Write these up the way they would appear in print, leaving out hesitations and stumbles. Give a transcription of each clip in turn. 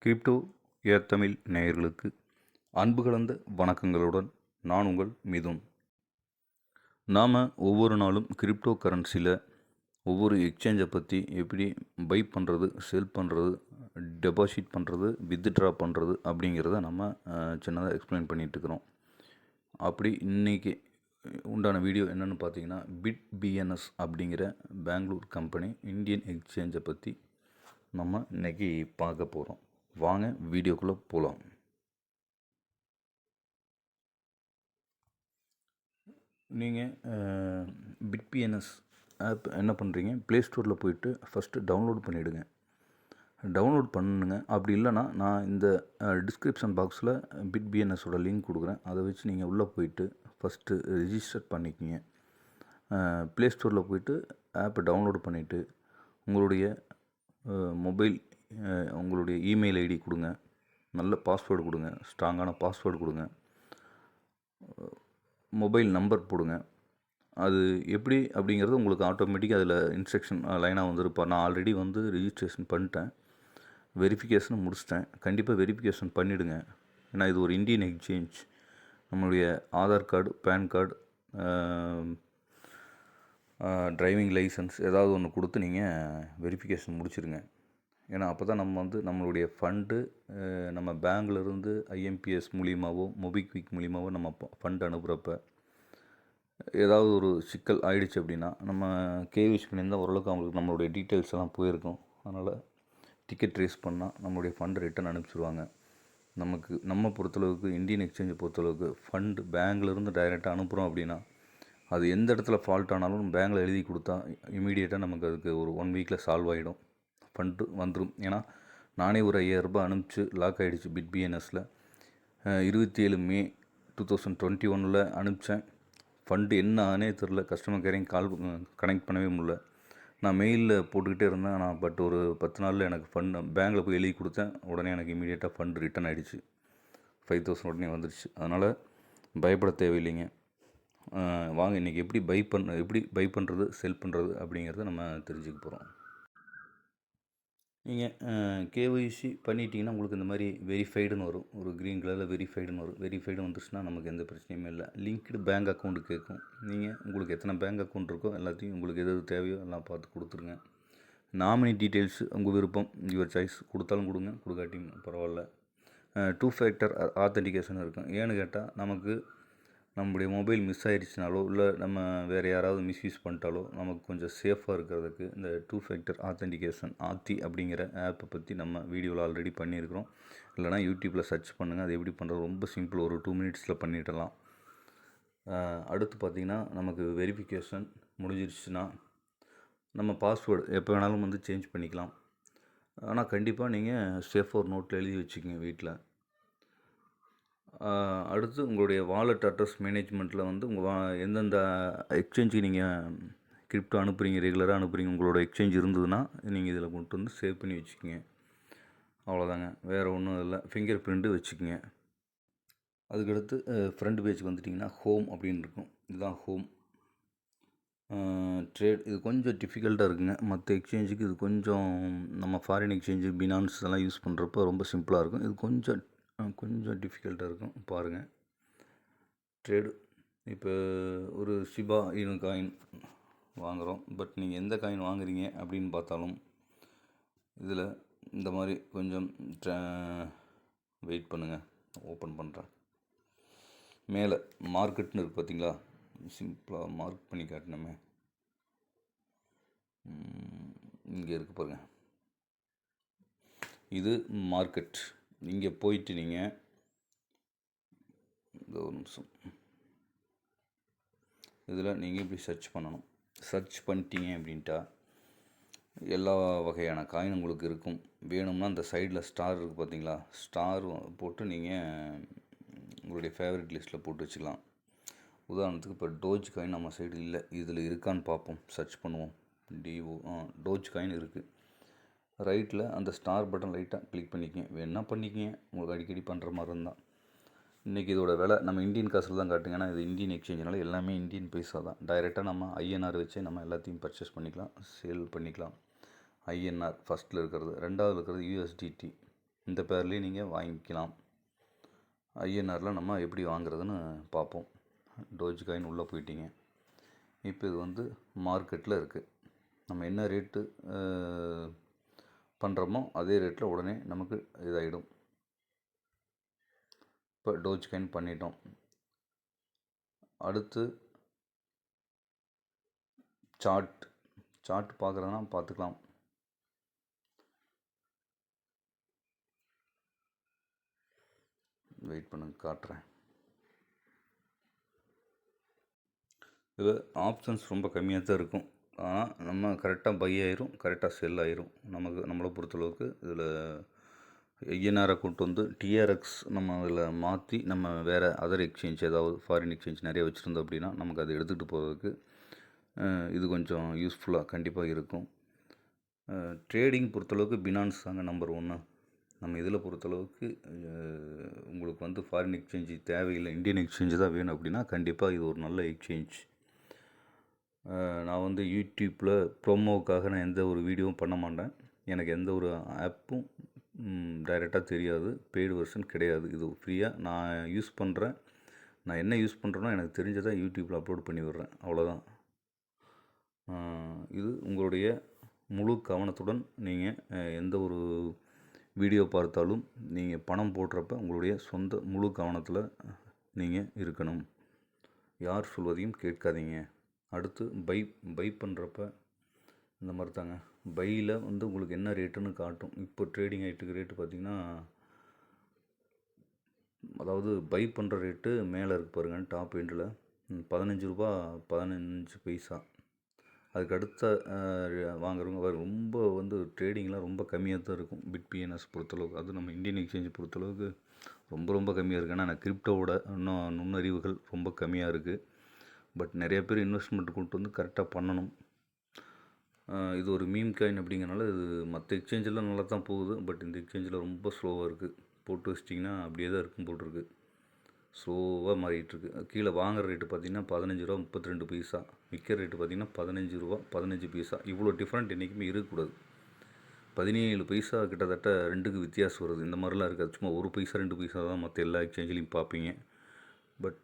Crypto ஏர் தமிழ் நேயர்களுக்கு அன்பு கலந்த வணக்கங்களுடன் நான் உங்கள் மிதுன். நாம் ஒவ்வொரு நாளும் கிரிப்டோ கரன்சியில் ஒவ்வொரு எக்ஸ்சேஞ்சை பற்றி எப்படி பை பண்ணுறது, செல் பண்ணுறது, டெபாசிட் பண்ணுறது, வித்ட்ரா பண்ணுறது அப்படிங்கிறத நம்ம சின்னதாக எக்ஸ்பிளைன் பண்ணிகிட்ருக்குறோம். அப்படி இன்றைக்கி உண்டான வீடியோ என்னென்னு பார்த்தீங்கன்னா, பிட்பிஎன்எஸ் அப்படிங்கிற பெங்களூர் கம்பெனி இந்தியன் எக்ஸ்சேஞ்சை பற்றி நம்ம இன்றைக்கி பார்க்க போகிறோம். வாங்க வீடியோக்குள்ளே போகலாம். நீங்கள் பிட்பிஎன்எஸ் ஆப் என்ன பண்ணுறீங்க, ப்ளே ஸ்டோரில் போயிட்டு ஃபஸ்ட்டு டவுன்லோட் பண்ணிவிடுங்க. டவுன்லோட் பண்ணுங்க. அப்படி இல்லைனா நான் இந்த டிஸ்கிரிப்ஷன் பாக்ஸில் பிட்பிஎன்எஸோட லிங்க் கொடுக்குறேன். அதை வச்சு நீங்கள் உள்ளே போயிட்டு ஃபஸ்ட்டு ரிஜிஸ்டர் பண்ணிக்கிங்க. ப்ளே ஸ்டோரில் போயிட்டு ஆப்பை டவுன்லோட் பண்ணிவிட்டு உங்களுடைய மொபைல், உங்களுடைய இமெயில் ஐடி கொடுங்க, நல்ல பாஸ்வேர்டு கொடுங்க, ஸ்ட்ராங்கான பாஸ்வேர்டு கொடுங்க, மொபைல் நம்பர் போடுங்க. அது எப்படி அப்படிங்கிறது உங்களுக்கு ஆட்டோமேட்டிக்காக அதில் இன்ஸ்ட்ரக்ஷன் லைனாக வந்துருப்பா. நான் ஆல்ரெடி ரிஜிஸ்ட்ரேஷன் பண்ணிட்டேன், வெரிஃபிகேஷனும் முடிச்சிட்டேன். கண்டிப்பாக வெரிஃபிகேஷன் பண்ணிவிடுங்க. ஏன்னா இது ஒரு இந்தியன் எக்ஸ்சேஞ்ச். நம்மளுடைய Aadhaar card, PAN card, driving licence ஏதாவது ஒன்று கொடுத்து நீங்கள் வெரிஃபிகேஷன் முடிச்சிடுங்க. ஏன்னா அப்போ தான் நம்ம நம்மளுடைய ஃபண்டு நம்ம பேங்க்லேருந்து ஐஎம்பிஎஸ் மூலியமாகவோ மொபிக்விக் மூலியமாகவோ நம்ம ஃபண்டு அனுப்புகிறப்ப ஏதாவது ஒரு சிக்கல் ஆகிடுச்சு அப்படின்னா நம்ம கேவிஸ் பண்ணியிருந்தால் ஓரளவுக்கு அவங்களுக்கு நம்மளுடைய டீட்டெயில்ஸ் எல்லாம் போயிருக்கும். அதனால் டிக்கெட் ட்ரேஸ் பண்ணால் நம்மளுடைய ஃபண்டு ரிட்டன் அனுப்பிச்சிடுவாங்க. நம்ம பொறுத்தளவுக்கு இந்தியன் எக்ஸ்சேஞ்சை பொறுத்தளவுக்கு ஃபண்டு பேங்க்லேருந்து டைரெக்டாக அனுப்புகிறோம் அப்படின்னா அது எந்த இடத்துல ஃபால்ட் ஆனாலும் பேங்கில் எழுதி கொடுத்தா இமீடியட்டாக நமக்கு அதுக்கு ஒரு 1 வீக்கில் சால்வ் ஆகிடும், ஃபண்டு வந்துடும். ஏன்னா நானே ஒரு 5000 ரூபாய் அனுப்பிச்சு லாக் ஆகிடுச்சு பிட்பிஎன்எஸில். 27 மே 2021 அனுப்பிச்சேன். ஃபண்டு என்ன ஆனே தெரில. கஸ்டமர் கேரையும் கனெக்ட் பண்ணவே முடியல. நான் மெயிலில் போட்டுக்கிட்டே இருந்தேன். ஆனால் பட் ஒரு 10 நாளில் எனக்கு ஃபண்டு பேங்கில் போய் எழுதி கொடுத்தேன். உடனே எனக்கு இமீடியட்டாக ஃபண்டு ரிட்டன் ஆகிடுச்சு. 5000 உடனே வந்துடுச்சு. அதனால் பயப்பட தேவையில்லைங்க. வாங்க இன்றைக்கி எப்படி பை பண்ணுறது, செல் பண்ணுறது அப்படிங்கிறத நம்ம தெரிஞ்சுக்க போகிறோம். நீங்கள் கேஒய்சி பண்ணிட்டீங்கன்னா உங்களுக்கு இந்த மாதிரி வெரிஃபைடுன்னு வரும். ஒரு க்ரீன் கலரில் வெரிஃபைடுன்னு வரும். வெரிஃபைடு வந்துச்சுன்னா நமக்கு எந்த பிரச்சனையுமே இல்லை. லிங்க்டு பேங்க் அக்கௌண்ட்டு கேட்கும். நீங்கள் உங்களுக்கு எத்தனை பேங்க் அக்கௌண்ட் இருக்கோ எல்லாத்தையும் உங்களுக்கு எது தேவையோ எல்லாம் பார்த்து கொடுத்துருங்க. நாமினி டீட்டெயில்ஸ் உங்கள் விருப்பம், யுவர் சாய்ஸ். கொடுத்தாலும் கொடுங்க, கொடுக்காட்டியும் பரவாயில்ல. 2 ஃபேக்டர் ஆத்தென்டிகேஷன் இருக்கும். ஏன்னு கேட்டால் நமக்கு நம்முடைய மொபைல் மிஸ் ஆகிடுச்சினாலோ இல்லை நம்ம வேறு யாராவது மிஸ்யூஸ் பண்ணிட்டாலோ நமக்கு கொஞ்சம் சேஃபாக இருக்கிறதுக்கு இந்த 2 ஃபேக்டர் ஆத்தென்டிகேஷன் அப்படிங்கிற ஆப்பை பற்றி நம்ம வீடியோவில் ஆல்ரெடி பண்ணியிருக்கிறோம். இல்லைனா யூடியூப்பில் சர்ச் பண்ணுங்கள். அது எப்படி பண்ணுறது ரொம்ப சிம்பிள், ஒரு 2 மினிட்ஸில் பண்ணிடலாம். அடுத்து பார்த்திங்கன்னா நமக்கு வெரிஃபிகேஷன் முடிஞ்சிருச்சுன்னா நம்ம பாஸ்வேர்டு எப்போ வேணாலும் சேஞ்ச் பண்ணிக்கலாம். ஆனால் கண்டிப்பாக நீங்கள் சேஃபாக ஒரு நோட்டில் எழுதி வச்சுக்கோங்க வீட்டில். அடுத்து உங்களுடைய வாலெட் அட்ரஸ் மேனேஜ்மெண்ட்டில் உங்கள் எந்தெந்த எக்ஸ்சேஞ்சுக்கு நீங்கள் கிரிப்டோ அனுப்புகிறீங்க, ரெகுலராக அனுப்புகிறீங்க, உங்களோட எக்ஸ்சேஞ்ச் இருந்ததுன்னா நீங்கள் இதில் கொண்டு சேவ் பண்ணி வச்சுக்கோங்க. அவ்வளோதாங்க, வேறு ஒன்றும் இல்லை. ஃபிங்கர் பிரிண்ட்டு வச்சுக்கோங்க. அதுக்கடுத்து ஃப்ரண்ட் பேஜ் வந்துட்டிங்கன்னா ஹோம் அப்படின்னு இருக்கும். இதுதான் ஹோம். ட்ரேட் இது கொஞ்சம் டிஃபிகல்ட்டாக இருக்குங்க. மற்ற எக்ஸ்சேஞ்சுக்கு இது கொஞ்சம் நம்ம ஃபாரின் எக்ஸ்சேஞ்சு, பினான்ஸ் இதெல்லாம் யூஸ் பண்ணுறப்ப ரொம்ப சிம்பிளாக இருக்கும். இது கொஞ்சம் டிஃபிகல்ட்டாக இருக்கும். பாருங்கள், ட்ரேடு இப்போ ஒரு ஷிபா இனு காயின் வாங்குகிறோம். பட் நீங்கள் எந்த காயின் வாங்குறீங்க அப்படின்னு பார்த்தாலும் இதில் இந்த மாதிரி கொஞ்சம் வெயிட் பண்ணுங்கள், ஓப்பன் பண்ணுறேன். மேலே மார்க்கெட்னு இருக்குது பார்த்தீங்களா, சிம்பிளாக மார்க் பண்ணி காட்டினோமே, இங்கே இருக்குது பாருங்கள், இது மார்க்கெட். இங்கே போயிட்டு நீங்கள் ஒரு நிமிஷம் இதில் நீங்கள் இப்படி சர்ச் பண்ணணும். சர்ச் பண்ணிட்டீங்க அப்படின்ட்டா எல்லா வகையான காயின் உங்களுக்கு இருக்கும். வேணும்னா அந்த சைடில் ஸ்டார் இருக்குது பார்த்தீங்களா, ஸ்டார் போட்டு நீங்கள் உங்களுடைய ஃபேவரட் லிஸ்ட்டில் போட்டு வச்சுக்கலாம். உதாரணத்துக்கு இப்போ டோஜ் காயின் நம்ம சைடு இல்லை, இதில் இருக்கான்னு பார்ப்போம், சர்ச் பண்ணுவோம். டோஜ் காயின் இருக்குது. ரைட்டில் அந்த ஸ்டார் பட்டன் லைட்டாக கிளிக் பண்ணிக்கங்க. வேணால் பண்ணிக்கங்க, உங்களுக்கு அடிக்கடி பண்ணுற மாதிரி இருந்தால். இன்றைக்கி இதோட விலை நம்ம இந்தியன் காசில் தான் காட்டுங்க. ஏன்னா இது இந்தியன் எக்ஸ்சேஞ்சினால எல்லாமே இந்தியன் பைசா தான். டைரெக்டாக நம்ம ஐஎன்ஆர் வச்சே நம்ம எல்லாத்தையும் பர்ச்சேஸ் பண்ணிக்கலாம், சேல் பண்ணிக்கலாம். ஐஎன்ஆர் ஃபஸ்ட்டில் இருக்கிறது, ரெண்டாவது இருக்கிறது யூஎஸ்டிடி. இந்த பேர்லேயும் நீங்கள் வாங்கிக்கலாம். ஐஎன்ஆரில் நம்ம எப்படி வாங்குறதுன்னு பார்ப்போம். டோஜ் காயின் உள்ளே போயிட்டீங்க. இப்போ இது வந்து மார்க்கெட்டில் இருக்குது. நம்ம என்ன ரேட்டு பண்ணுறோமோ அதே ரேட்டில் உடனே நமக்கு இதாகிடும். இப்போ டோஜ் காயின் பண்ணிட்டோம். அடுத்து சார்ட் பார்க்குறதுனா பார்த்துக்கலாம். வெயிட் பண்ணுங்க, காட்டுறேன். இது ஆப்ஷன்ஸ் ரொம்ப கம்மியாக தான் இருக்கும். ஆனால் நம்ம கரெக்டாக பை ஆயிரும், கரெக்டாக செல் ஆயிரும். நம்மளை பொறுத்தளவுக்கு இதில் ஐஎன்ஆரை கூட்டு வந்து டிஆர்எக்ஸ் நம்ம அதில் மாற்றி நம்ம வேறு அதர் எக்ஸ்சேஞ்ச் ஏதாவது ஃபாரின் எக்ஸ்சேஞ்ச் நிறைய வச்சுருந்தோம் அப்படின்னா நமக்கு அதை எடுத்துகிட்டு போகிறதுக்கு இது கொஞ்சம் யூஸ்ஃபுல்லாக கண்டிப்பாக இருக்கும். ட்ரேடிங் பொறுத்தளவுக்கு பினான்ஸ் தாங்க நம்பர் 1. நம்ம இதில் பொறுத்தளவுக்கு உங்களுக்கு வந்து ஃபாரின் எக்ஸ்சேஞ்சு தேவையில்லை, இந்தியன் எக்ஸ்சேஞ்சு தான் வேணும் அப்படின்னா கண்டிப்பாக இது ஒரு நல்ல எக்ஸ்சேஞ்ச். நான் வந்து யூடியூப்பில் ப்ரோமோவுக்காக நான் எந்த ஒரு வீடியோவும் பண்ண மாட்டேன். எனக்கு எந்த ஒரு ஆப்பும் டைரெக்டாக தெரியாது, பெய்டு வெர்ஷன் கிடையாது. இது ஃப்ரீயாக நான் யூஸ் பண்ணுறேன். நான் என்ன யூஸ் பண்ணுறேனோ எனக்கு தெரிஞ்சதை யூடியூப்பில் அப்லோட் பண்ணி விடுறேன், அவ்வளோதான். இது உங்களுடைய முழு கவனத்துடன் நீங்கள் எந்த ஒரு வீடியோ பார்த்தாலும் நீங்கள் பணம் போடுறப்ப உங்களுடைய சொந்த முழு கவனத்தில் நீங்கள் இருக்கணும். யார் சொல்வதையும் கேட்காதீங்க. அடுத்து பை பண்ணுறப்ப இந்த மாதிரி தாங்க. பையில் வந்து உங்களுக்கு என்ன ரேட்டுன்னு காட்டும். இப்போ ட்ரேடிங் ஆகிட்டுருக்கு ரேட்டு பார்த்திங்கன்னா, அதாவது பை பண்ணுற ரேட்டு மேலே இருக்குது பாருங்கள், டாப் எண்டில் 15 ரூபா 15 பைசா. அதுக்கு அடுத்த வாங்குறவங்க ரொம்ப வந்து ட்ரேடிங்லாம் ரொம்ப கம்மியாக தான் இருக்கும் பிட்பிஎன்எஸ் பொறுத்தளவுக்கு. அது நம்ம இந்தியன் எக்ஸ்சேஞ்ச் பொறுத்தளவுக்கு ரொம்ப கம்மியாக இருக்குது. ஏன்னா கிரிப்டோவோட இன்னும் நுண்ணறிவுகள் ரொம்ப கம்மியாக இருக்குது. பட் நிறைய பேர் இன்வெஸ்ட்மெண்ட் கொண்டு வந்து கரெக்டாக பண்ணணும். இது ஒரு மீம் காயின் அப்படிங்கிறனால இது மற்ற எக்ஸ்சேஞ்செல்லாம் நல்லா தான் போகுது. பட் இந்த எக்ஸ்சேஞ்சில் ரொம்ப ஸ்லோவாக இருக்குது. போட்டு வச்சிட்டிங்கன்னா அப்படியே தான் இருக்கும் போட்டிருக்கு. ஸ்லோவாக மாறிட்டுருக்கு. கீழே வாங்குகிற ரேட்டு பார்த்திங்கன்னா 15 ரூபா 32 பைசா, விற்கிற ரேட்டு பார்த்திங்கன்னா 15 ரூபா 15 பைசா. இவ்வளோ டிஃப்ரெண்ட் என்றைக்குமே இருக்கக்கூடாது. 17 பைசா கிட்டத்தட்ட ரெண்டுக்கு வித்தியாசம் வருது. இந்த மாதிரிலாம் இருக்காது. சும்மா 1 பைசா 2 பைசா தான் மற்ற எல்லா எக்ஸ்சேஞ்சிலையும் பார்ப்பீங்க. பட்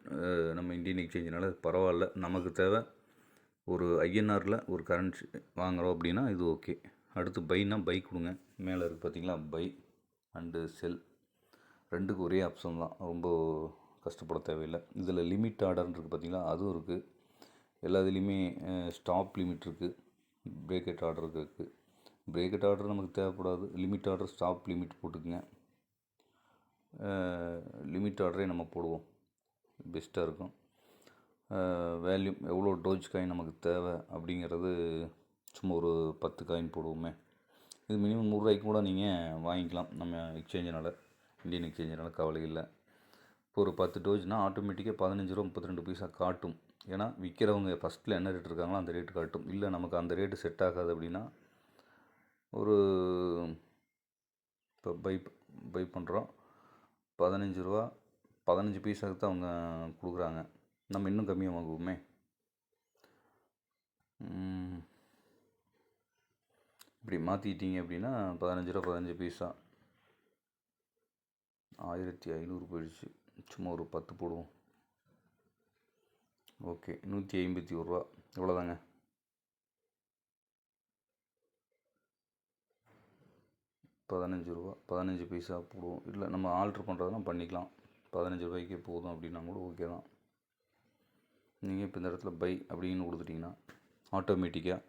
நம்ம இந்தியன் எக்ஸ்சேஞ்சினால பரவாயில்ல. நமக்கு தேவை ஒரு ஐஎன்ஆரில் ஒரு கரன்சி வாங்குகிறோம் அப்படின்னா இது ஓகே. அடுத்து பைனா பை கொடுங்க. மேலே இருக்குது பார்த்திங்களா, பை அண்டு செல் ரெண்டுக்கு ஒரே ஆப்ஷன் தான், ரொம்ப கஷ்டப்பட தேவையில்லை. இதில் லிமிட் ஆர்டர்னு இருக்குது பார்த்திங்களா, அதுவும் இருக்குது. எல்லா இதுலேயுமே ஸ்டாப் லிமிட் இருக்குது, பிரேக்கெட் ஆர்டர் இருக்குது. பிரேக்கெட் ஆர்டர் நமக்கு தேவைப்படாது. லிமிட் ஆர்டர் ஸ்டாப் லிமிட் போட்டுக்குங்க. லிமிட் ஆர்டரே நம்ம போடுவோம், பெஸ்ட்டாக இருக்கும். வேல்யூம் எவ்வளோ டோஜ் காயின் நமக்கு தேவை அப்படிங்கிறது சும்மா ஒரு 10 காயின் போடுவோமே. இது மினிமம் 100 ரூபாய்க்கு கூட நீங்கள் வாங்கிக்கலாம். நம்ம எக்ஸ்சேஞ்சினால், இந்தியன் எக்ஸ்சேஞ்சினால் கவலை இல்லை. இப்போ ஒரு 10 டோஜ்னால் ஆட்டோமேட்டிக்காக 15 ரூபா 32 பைசா காட்டும். ஏன்னா விற்கிறவங்க ஃபஸ்ட்டில் என்ன ரேட் இருக்காங்களோ அந்த ரேட்டு காட்டும். இல்லை நமக்கு அந்த ரேட்டு செட் ஆகாது அப்படின்னா ஒரு இப்போ பை பண்ணுறோம் 15 ரூபா 15 பைசாவுக்கு தான் அவங்க கொடுக்குறாங்க. நம்ம இன்னும் கம்மியாக வாங்குவோமே. இப்படி மாற்றிக்கிட்டீங்க அப்படின்னா 15 ரூபா 15 பைசா 1500 போயிடுச்சு. சும்மா ஒரு 10 போடுவோம். ஓகே, 151 ரூபா. இவ்வளோதாங்க. ரூபா 15 பைசா போடுவோம். இல்லை நம்ம ஆல்ட்ரு பண்ணுறதுனா பண்ணிக்கலாம். 15 ரூபாய்க்கே போதும் அப்படின்னா கூட ஓகே தான். நீங்கள் இப்போ இந்த இடத்துல பை அப்படின்னு கொடுத்துட்டிங்கன்னா ஆட்டோமேட்டிக்காக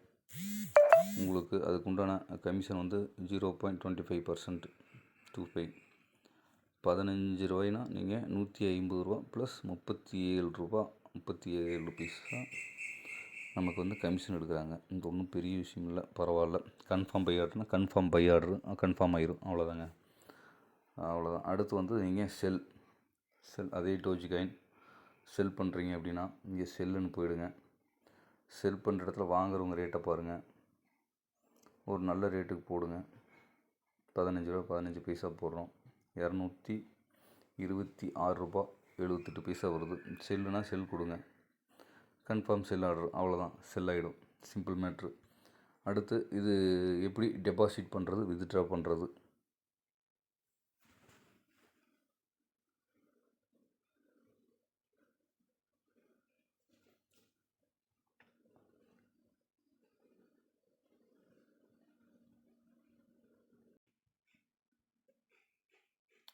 உங்களுக்கு அதுக்குண்டான கமிஷன் வந்து 0.25% 25. 15 ரூபாய்னா நீங்கள் 150 ரூபா ப்ளஸ் 37 ரூபா 37 பைசா நமக்கு வந்து கமிஷன் எடுக்கிறாங்க. இந்த ஒன்றும் பெரிய விஷயம் இல்லை, பரவாயில்ல. கன்ஃபார்ம் பை ஆர்டர்னா கன்ஃபார்ம் பை ஆர்டரு கன்ஃபார்ம் ஆயிரும், அவ்வளோதாங்க. அவ்வளோதான். அடுத்து வந்து நீங்கள் செல் அதே டோஜ் காயின் செல் பண்ணுறீங்க அப்படின்னா இங்கே செல்லுன்னு போயிடுங்க. செல் பண்ணுற இடத்துல வாங்குறவங்க ரேட்டை பாருங்கள், ஒரு நல்ல ரேட்டுக்கு போடுங்க. 15 ரூபா 15 பைசா போடுறோம். 226 ரூபா 78 பைசா வருது. செல்லுனா செல் கொடுங்க, கன்ஃபார்ம் செல் ஆர்டர், அவ்வளோதான், செல் ஆகிடும். Simple matter. அடுத்து இது எப்படி டெபாசிட் பண்ணுறது, வித்ட்ரா பண்ணுறது.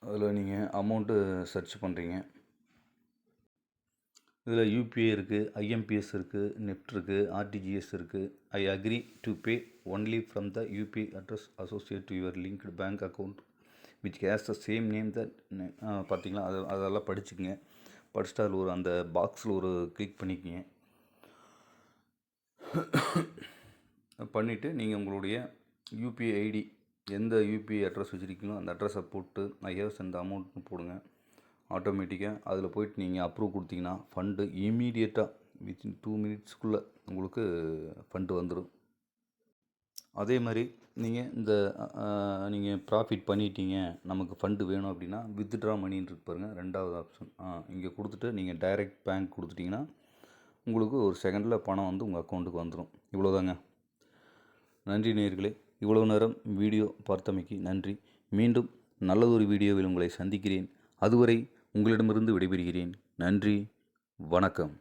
அதில் நீங்கள் அமௌண்ட்டு சர்ச் பண்ணுறீங்க. இதில் யூபிஐ இருக்குது, ஐஎம்பிஎஸ் இருக்குது, நெஃப்ட் இருக்குது, ஆர்டிஜிஎஸ் இருக்குது. I agree to pay only from the UPI address associate to your linked bank account which has the same name the பார்த்தீங்களா? அதெல்லாம் படிச்சுக்குங்க. படிச்சுட்டு அதில் ஒரு அந்த பாக்ஸில் ஒரு கிளிக் பண்ணிக்கங்க. பண்ணிவிட்டு நீங்கள் உங்களுடைய யூபிஐ ஐடி எந்த யூபிஐ அட்ரஸ் வச்சுருக்கீங்களோ அந்த அட்ரஸை போட்டு ஐ ஹேவ் சென்ட் அமௌண்ட்னு போடுங்க. ஆட்டோமேட்டிக்காக அதில் போய்ட்டு நீங்கள் அப்ரூவ் கொடுத்தீங்கன்னா ஃபண்டு இமீடியட்டாக வித்தின் 2 மினிட்ஸ்க்குள்ளே உங்களுக்கு ஃபண்டு வந்துடும். அதே மாதிரி நீங்கள் ப்ராஃபிட் பண்ணிட்டீங்க, நமக்கு ஃபண்டு வேணும் அப்படின்னா வித்ட்ரா மணின்னு இருக்கு பாருங்கள், ரெண்டாவது ஆப்ஷன். இங்கே கொடுத்துட்டு நீங்கள் டைரெக்ட் பேங்க் கொடுத்துட்டிங்கன்னா உங்களுக்கு ஒரு செகண்டில் பணம் வந்து உங்கள் அக்கௌண்ட்டுக்கு வந்துடும். இவ்வளோதாங்க. நன்றி நேயர்களே. இவ்வளவு நேரம் வீடியோ பார்த்தமைக்கு நன்றி. மீண்டும் நல்லதொரு வீடியோவில் உங்களை சந்திக்கிறேன். அதுவரை உங்களிடமிருந்து விடைபெறுகிறேன். நன்றி, வணக்கம்.